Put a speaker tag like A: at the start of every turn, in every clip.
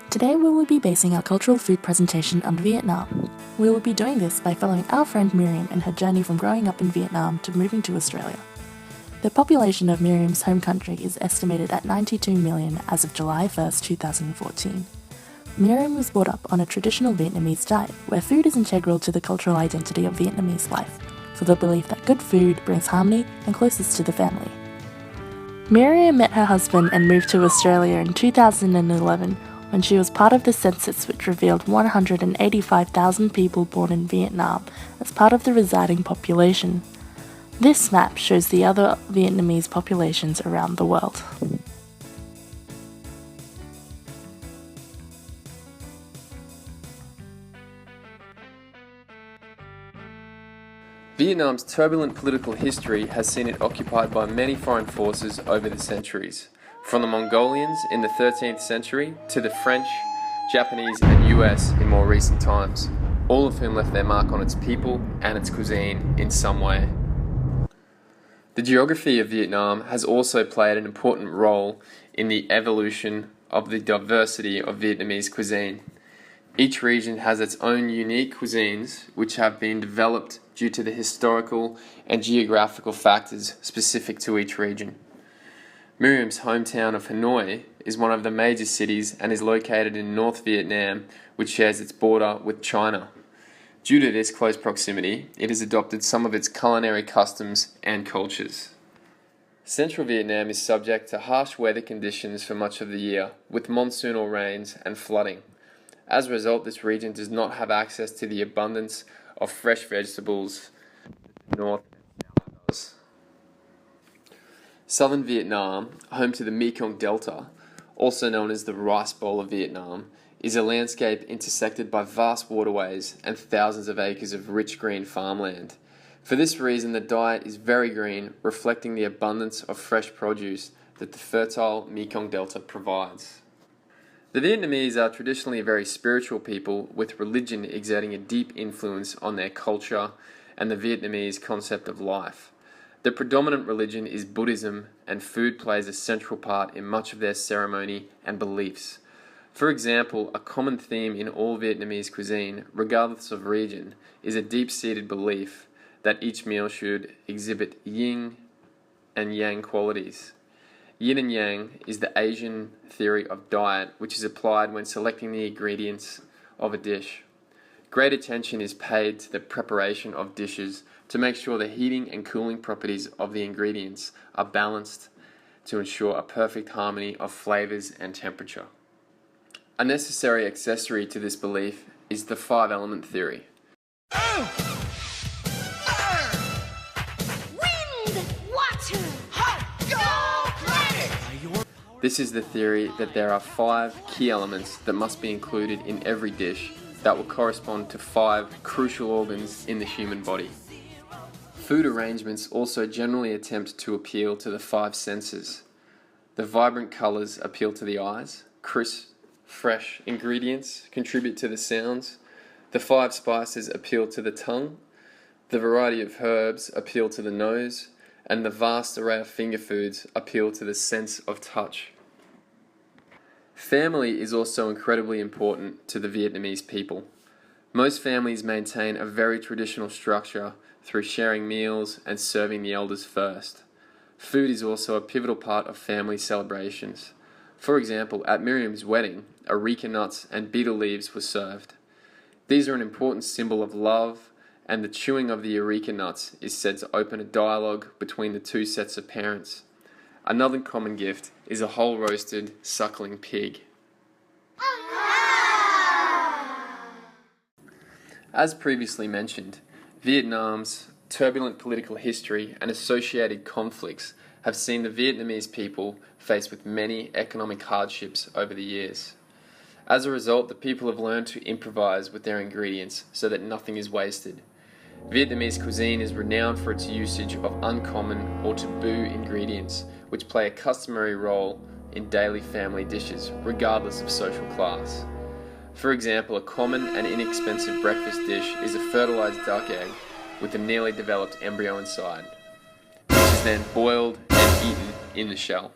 A: Today we will be basing our cultural food presentation on Vietnam. We will be doing this by following our friend Miriam and her journey from growing up in Vietnam to moving to Australia. The population of Miriam's home country is estimated at 92 million as of July 1st, 2014. Miriam was brought up on a traditional Vietnamese diet where food is integral to the cultural identity of Vietnamese life, for the belief that good food brings harmony and closeness to the family. Miriam met her husband and moved to Australia in 2011 when she was part of the census which revealed 185,000 people born in Vietnam as part of the residing population. This map shows the other Vietnamese populations around the world.
B: Vietnam's turbulent political history has seen it occupied by many foreign forces over the centuries, from the Mongolians in the 13th century to the French, Japanese and US in more recent times, all of whom left their mark on its people and its cuisine in some way. The geography of Vietnam has also played an important role in the evolution of the diversity of Vietnamese cuisine. Each region has its own unique cuisines which have been developed due to the historical and geographical factors specific to each region. Miriam's hometown of Hanoi is one of the major cities and is located in North Vietnam, which shares its border with China. Due to this close proximity, it has adopted some of its culinary customs and cultures. Central Vietnam is subject to harsh weather conditions for much of the year, with monsoonal rains and flooding. As a result, this region does not have access to the abundance of fresh vegetables north and south does. Southern Vietnam, home to the Mekong Delta, also known as the Rice Bowl of Vietnam, is a landscape intersected by vast waterways and thousands of acres of rich green farmland. For this reason, the diet is very green, reflecting the abundance of fresh produce that the fertile Mekong Delta provides. The Vietnamese are traditionally a very spiritual people, with religion exerting a deep influence on their culture and the Vietnamese concept of life. The predominant religion is Buddhism, and food plays a central part in much of their ceremony and beliefs. For example, a common theme in all Vietnamese cuisine, regardless of region, is a deep-seated belief that each meal should exhibit yin and yang qualities. Yin and yang is the Asian theory of diet, which is applied when selecting the ingredients of a dish. Great attention is paid to the preparation of dishes to make sure the heating and cooling properties of the ingredients are balanced to ensure a perfect harmony of flavors and temperature. A necessary accessory to this belief is the five-element theory. This is the theory that there are 5 key elements that must be included in every dish that will correspond to 5 crucial organs in the human body. Food arrangements also generally attempt to appeal to the 5 senses. The vibrant colours appeal to the eyes, crisp, fresh ingredients contribute to the sounds, the 5 spices appeal to the tongue, the variety of herbs appeal to the nose, and the vast array of finger foods appeal to the sense of touch. Family is also incredibly important to the Vietnamese people. Most families maintain a very traditional structure through sharing meals and serving the elders first. Food is also a pivotal part of family celebrations. For example, at Miriam's wedding, areca nuts and betel leaves were served. These are an important symbol of love, and the chewing of the areca nuts is said to open a dialogue between the 2 sets of parents. Another common gift is a whole roasted suckling pig. As previously mentioned, Vietnam's turbulent political history and associated conflicts have seen the Vietnamese people faced with many economic hardships over the years. As a result, the people have learned to improvise with their ingredients so that nothing is wasted. Vietnamese cuisine is renowned for its usage of uncommon or taboo ingredients, which play a customary role in daily family dishes, regardless of social class. For example, a common and inexpensive breakfast dish is a fertilized duck egg with a nearly developed embryo inside, which is then boiled and eaten in the shell.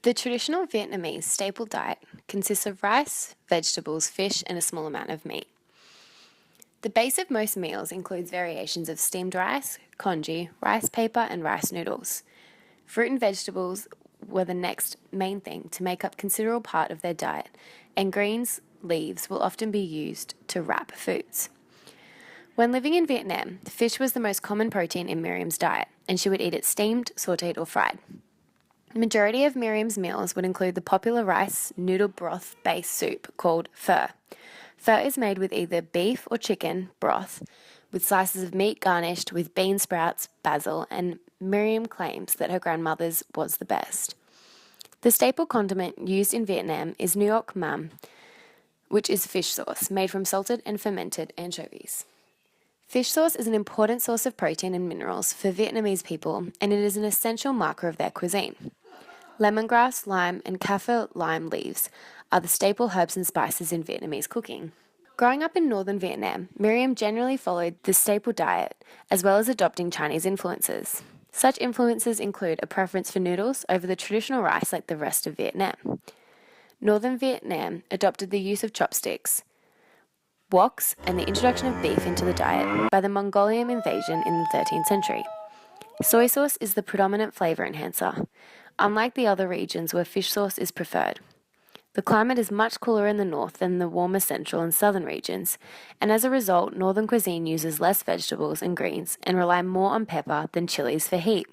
C: The traditional Vietnamese staple diet consists of rice, vegetables, fish, and a small amount of meat. The base of most meals includes variations of steamed rice, congee, rice paper, and rice noodles. Fruit and vegetables were the next main thing to make up considerable part of their diet, and greens leaves will often be used to wrap foods. When living in Vietnam, fish was the most common protein in Miriam's diet, and she would eat it steamed, sautéed, or fried. The majority of Miriam's meals would include the popular rice noodle broth-based soup called pho. Pho is made with either beef or chicken broth, with slices of meat garnished with bean sprouts, basil, and Miriam claims that her grandmother's was the best. The staple condiment used in Vietnam is nuoc mam, which is fish sauce made from salted and fermented anchovies. Fish sauce is an important source of protein and minerals for Vietnamese people, and it is an essential marker of their cuisine. Lemongrass, lime, and kaffir lime leaves are the staple herbs and spices in Vietnamese cooking. Growing up in northern Vietnam, Miriam generally followed the staple diet, as well as adopting Chinese influences. Such influences include a preference for noodles over the traditional rice like the rest of Vietnam. Northern Vietnam adopted the use of chopsticks, woks, and the introduction of beef into the diet by the Mongolian invasion in the 13th century. Soy sauce is the predominant flavour enhancer, unlike the other regions where fish sauce is preferred. The climate is much cooler in the north than the warmer central and southern regions, and as a result, northern cuisine uses less vegetables and greens and rely more on pepper than chilies for heat.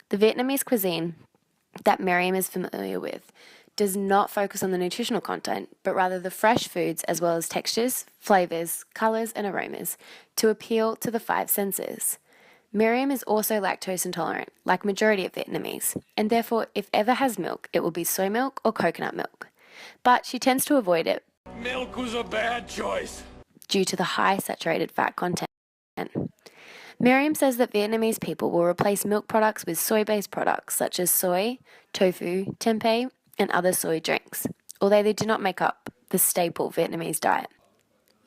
C: The Vietnamese cuisine that Miriam is familiar with does not focus on the nutritional content, but rather the fresh foods as well as textures, flavours, colours, and aromas to appeal to the five senses. Miriam is also lactose intolerant, like majority of Vietnamese, and therefore, if ever has milk, it will be soy milk or coconut milk. But she tends to avoid it.
D: Milk was a bad choice.
C: Due to the high saturated fat content. Miriam says that Vietnamese people will replace milk products with soy-based products such as soy, tofu, tempeh, and other soy drinks, although they do not make up the staple Vietnamese diet.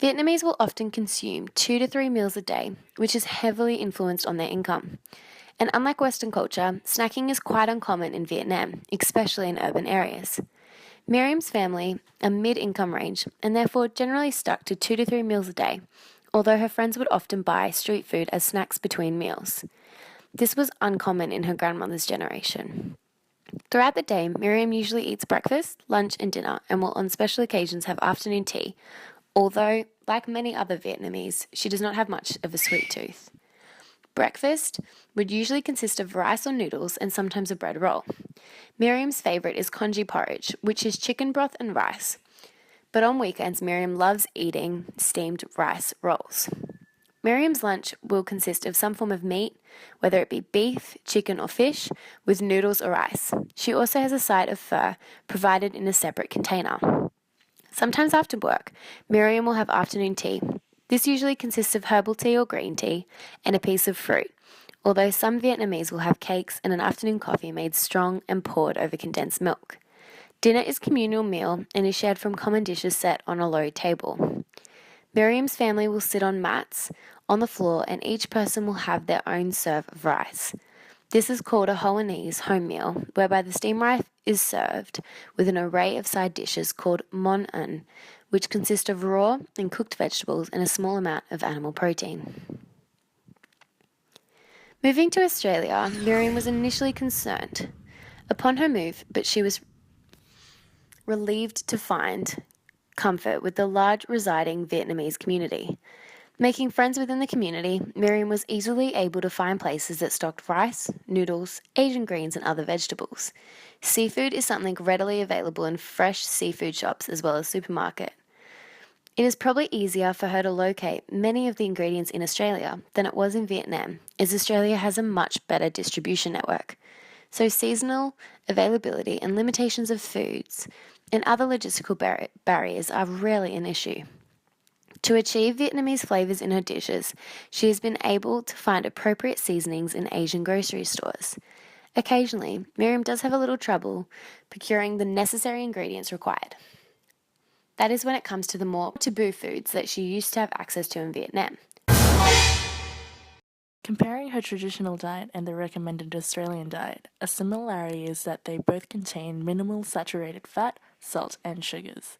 C: Vietnamese will often consume 2 to 3 meals a day, which is heavily influenced on their income. And unlike Western culture, snacking is quite uncommon in Vietnam, especially in urban areas. Miriam's family are mid-income range and therefore generally stuck to 2 to 3 meals a day, although her friends would often buy street food as snacks between meals. This was uncommon in her grandmother's generation. Throughout the day, Miriam usually eats breakfast, lunch, and dinner, and will on special occasions have afternoon tea, although, like many other Vietnamese, she does not have much of a sweet tooth. Breakfast would usually consist of rice or noodles and sometimes a bread roll. Miriam's favourite is congee porridge, which is chicken broth and rice. But on weekends, Miriam loves eating steamed rice rolls. Miriam's lunch will consist of some form of meat, whether it be beef, chicken or fish, with noodles or rice. She also has a side of pho provided in a separate container. Sometimes after work, Miriam will have afternoon tea. This usually consists of herbal tea or green tea and a piece of fruit, although some Vietnamese will have cakes and an afternoon coffee made strong and poured over condensed milk. Dinner is a communal meal and is shared from common dishes set on a low table. Miriam's family will sit on mats on the floor and each person will have their own serve of rice. This is called a Hawanese home meal, whereby the steamed rice is served with an array of side dishes called mon un, which consist of raw and cooked vegetables and a small amount of animal protein. Moving to Australia, Miriam was initially concerned upon her move, but she was relieved to find comfort with the large residing Vietnamese community. Making friends within the community, Miriam was easily able to find places that stocked rice, noodles, Asian greens and other vegetables. Seafood is something readily available in fresh seafood shops as well as supermarket. It is probably easier for her to locate many of the ingredients in Australia than it was in Vietnam, as Australia has a much better distribution network. So seasonal availability and limitations of foods and other logistical barriers are rarely an issue. To achieve Vietnamese flavours in her dishes, she has been able to find appropriate seasonings in Asian grocery stores. Occasionally, Miriam does have a little trouble procuring the necessary ingredients required. That is when it comes to the more taboo foods that she used to have access to in Vietnam.
A: Comparing her traditional diet and the recommended Australian diet, a similarity is that they both contain minimal saturated fat, salt, and sugars.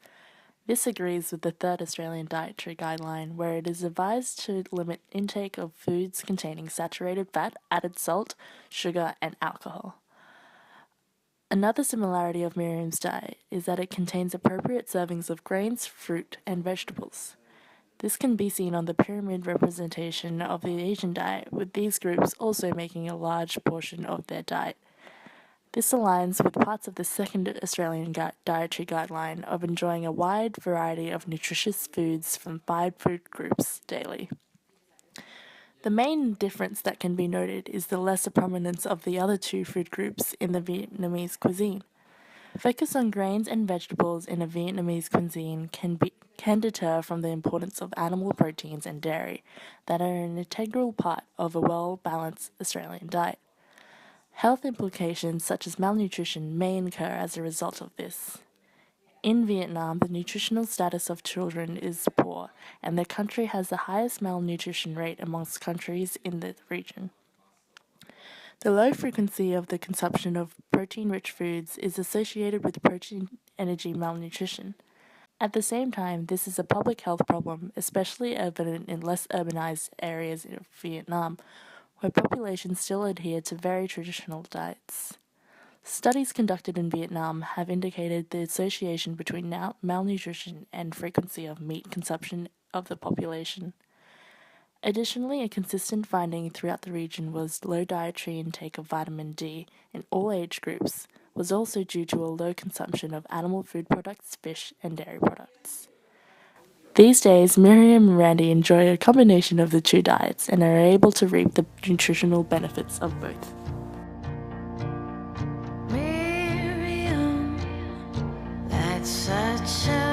A: This agrees with the third Australian dietary guideline, where it is advised to limit intake of foods containing saturated fat, added salt, sugar, and alcohol. Another similarity of Miriam's diet is that it contains appropriate servings of grains, fruit, and vegetables. This can be seen on the pyramid representation of the Asian diet, with these groups also making a large portion of their diet. This aligns with parts of the second Australian dietary guideline of enjoying a wide variety of nutritious foods from 5 food groups daily. The main difference that can be noted is the lesser prominence of the other 2 food groups in the Vietnamese cuisine. Focus on grains and vegetables in a Vietnamese cuisine can deter from the importance of animal proteins and dairy that are an integral part of a well-balanced Australian diet. Health implications such as malnutrition may occur as a result of this. In Vietnam, the nutritional status of children is poor, and the country has the highest malnutrition rate amongst countries in the region. The low frequency of the consumption of protein-rich foods is associated with protein-energy malnutrition. At the same time, this is a public health problem, especially evident in less urbanized areas of Vietnam, where populations still adhere to very traditional diets. Studies conducted in Vietnam have indicated the association between malnutrition and frequency of meat consumption of the population. Additionally, a consistent finding throughout the region was low dietary intake of vitamin D in all age groups was also due to a low consumption of animal food products, fish, and dairy products. These days, Miriam and Randy enjoy a combination of the 2 diets and are able to reap the nutritional benefits of both.
E: Miriam, that's such a